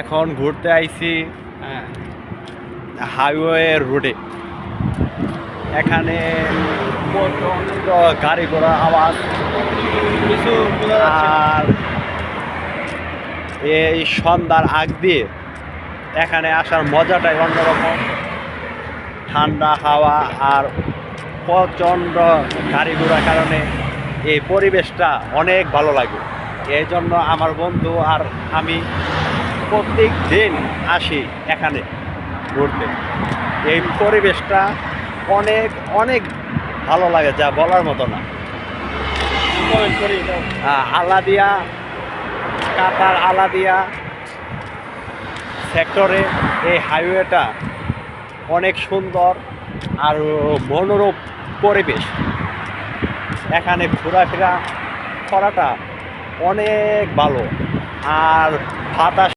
এখন ঘুরতে আইছি হাইওয়ে রোডে। এখানে প্রচণ্ড গাড়ি ঘোড়া আওয়াজ, আর এই সন্ধ্যার আগ দিয়ে এখানে আসার মজাটাই অন্যরকম। ঠান্ডা হাওয়া আর প্রচণ্ড গাড়ি ঘোড়ার কারণে এই পরিবেশটা অনেক ভালো লাগে। এই জন্য আমার বন্ধু আর আমি প্রত্যেক দিন আসি এখানে ঘুরতে। এই পরিবেশটা অনেক অনেক ভালো লাগে, যা বলার মতো না। আলাদিয়া, কাতার আলাদিয়া সেক্টরে এই হাইওয়েটা অনেক সুন্দর আর মনোরম পরিবেশ। এখানে ঘোরাফেরা করাটা অনেক ভালো, আর বাতাস